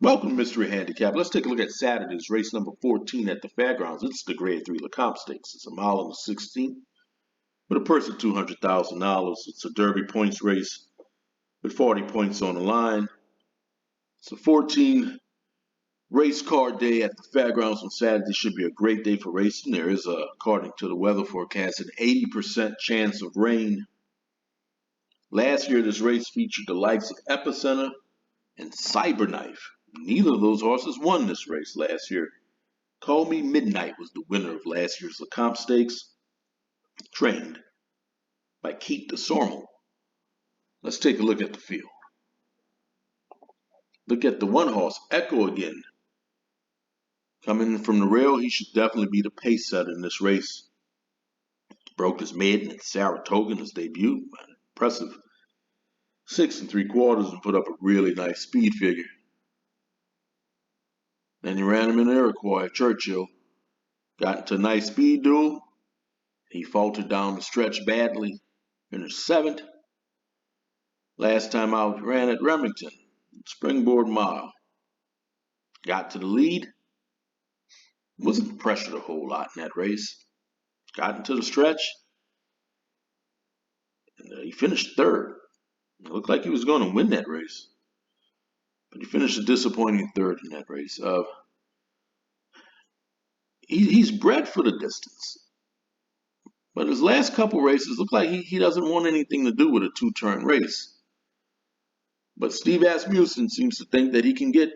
Welcome to Mystery Handicap. Let's take a look at Saturday's race number 14 at the Fairgrounds. It's the Grade 3 Lecomte Stakes. It's a mile and a 16 with a purse of $200,000. It's a Derby points race with 40 points on the line. It's a 14 race car day at the Fairgrounds on Saturday. Should be a great day for racing. There is, according to the weather forecast, an 80% chance of rain. Last year, this race featured the likes of Epicenter and Cyberknife. Neither of those horses won this race last year. Call Me Midnight was the winner of last year's Lecomte Stakes, trained by Keith DeSormo. Let's take a look at the field. Look at the one horse, Echo Again. Coming from the rail, he should definitely be the pace setter in this race. Broke his maiden at Saratoga in his debut. An impressive 6 3/4 and put up a really nice speed figure. Then he ran him in Iroquois at Churchill. Got into a nice speed duel. He faltered down the stretch badly. Finished 7th. Last time out, he ran at Remington. Springboard mile. Got to the lead. Wasn't pressured a whole lot in that race. Got into the stretch. And he finished 3rd. It looked like he was going to win that race. But he finished a disappointing 3rd in that race. He's bred for the distance. But his last couple races look like he doesn't want anything to do with a 2-turn race. But Steve Asmussen seems to think that he can get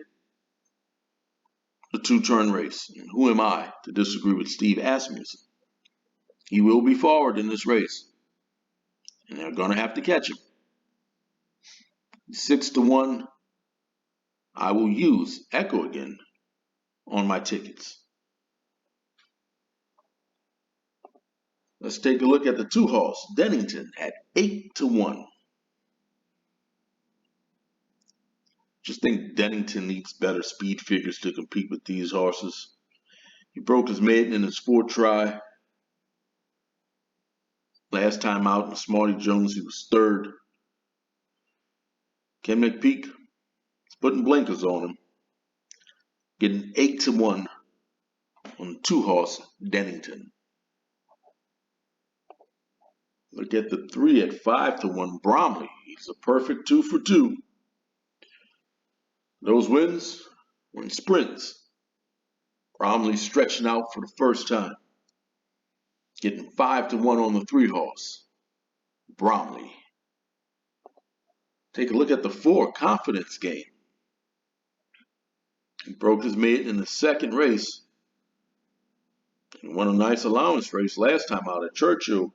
the 2-turn race. And who am I to disagree with Steve Asmussen? He will be forward in this race. And they're going to have to catch him. 6-1. I will use Echo Again on my tickets. Let's take a look at the 2-horse, Dennington, at 8-1. Just think Dennington needs better speed figures to compete with these horses. He broke his maiden in his 4th try. Last time out in Smarty Jones, he was 3rd. Ken McPeak is putting blinkers on him. Getting 8-1 on the 2-horse, Dennington. Look at the 3 at 5-1, Bromley. He's a perfect 2 for 2. Those wins were in sprints. Bromley stretching out for the first time. Getting 5-1 on the 3-horse, Bromley. Take a look at the 4, Confidence Game. He broke his maiden in the 2nd race. He won a nice allowance race last time out at Churchill.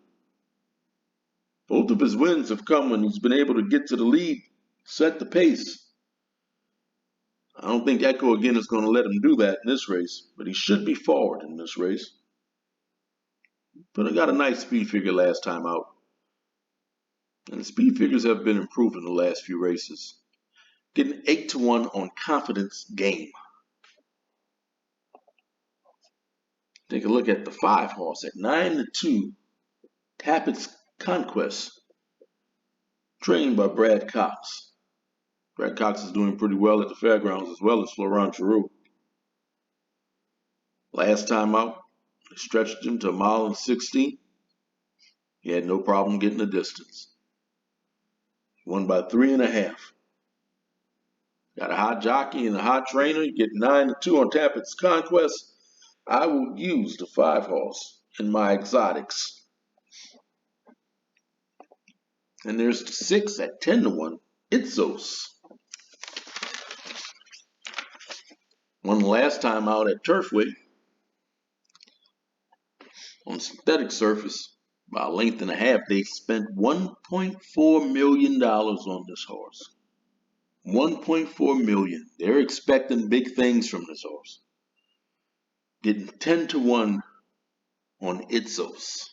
Both of his wins have come when he's been able to get to the lead, set the pace. I don't think Echo Again is going to let him do that in this race, but he should be forward in this race. But I got a nice speed figure last time out. And the speed figures have been improving the last few races. Getting 8-1 on Confidence Game. Take a look at the 5-horse at 9-2, It Conquest, trained by Brad Cox. Brad Cox is doing pretty well at the Fairgrounds as well as Florent Giroux. Last time out, they stretched him to a mile and 16. He had no problem getting the distance. He won by 3.5. Got a hot jockey and a hot trainer. You get 9-2 on It Conquest. I will use the 5-horse in my exotics. And there's the 6 at 10-1, Itzos. Won the last time out at Turfway on synthetic surface by a length and a half. They spent $1.4 million on this horse. $1.4 million. They're expecting big things from this horse. Getting 10-1 on Itzos.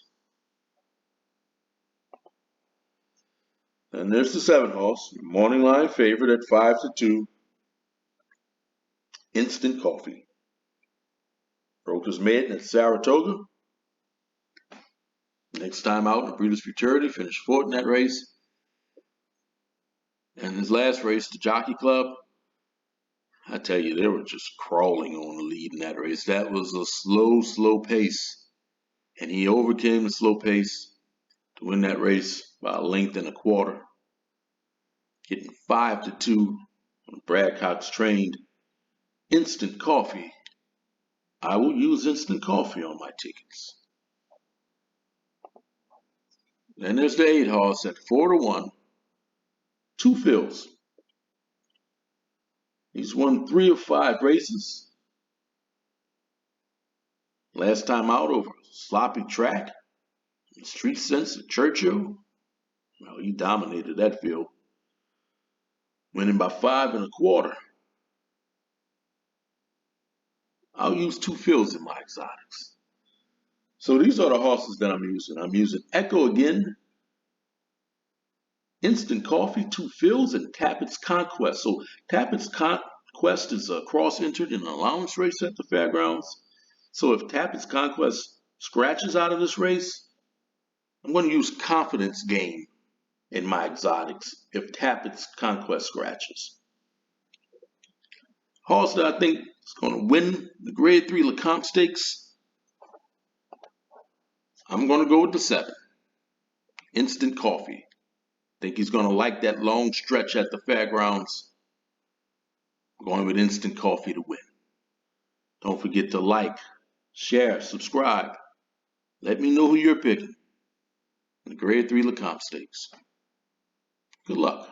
And there's the 7-horse, morning line favorite at 5-2. Instant Coffee. Broke his maiden at Saratoga. Next time out in the Breeders' Futurity, finished 4th in that race. And his last race, the Jockey Club, I tell you, they were just crawling on the lead in that race. That was a slow pace. And he overcame the slow pace to win that race by a length and a quarter, getting 5-2 on Brad Cox trained instant coffee. I will use instant coffee on my tickets. Then there's the 8 horse at 4-1, 2 fills. He's won 3 of 5 races. Last time out over a sloppy track, Street Sense at Churchill. Well, he dominated that field, winning by 5 1/4. I'll use 2 fills in my exotics. So these are the horses that I'm using. I'm using Echo again, Instant Coffee, 2 fills, and Tappett's Conquest. So Tappett's Conquest is a cross entered in an allowance race at the fairgrounds. So if Tappett's Conquest scratches out of this race, I'm going to use Confidence Game in my exotics if Tappett's Conquest scratches. Horse that I think is going to win the Grade 3 Lecomte Stakes, I'm going to go with the 7, Instant Coffee. Think he's going to like that long stretch at the fairgrounds. I'm going with Instant Coffee to win. Don't forget to like, share, subscribe. Let me know who you're picking in the Grade 3 Lecomte Stakes. Good luck.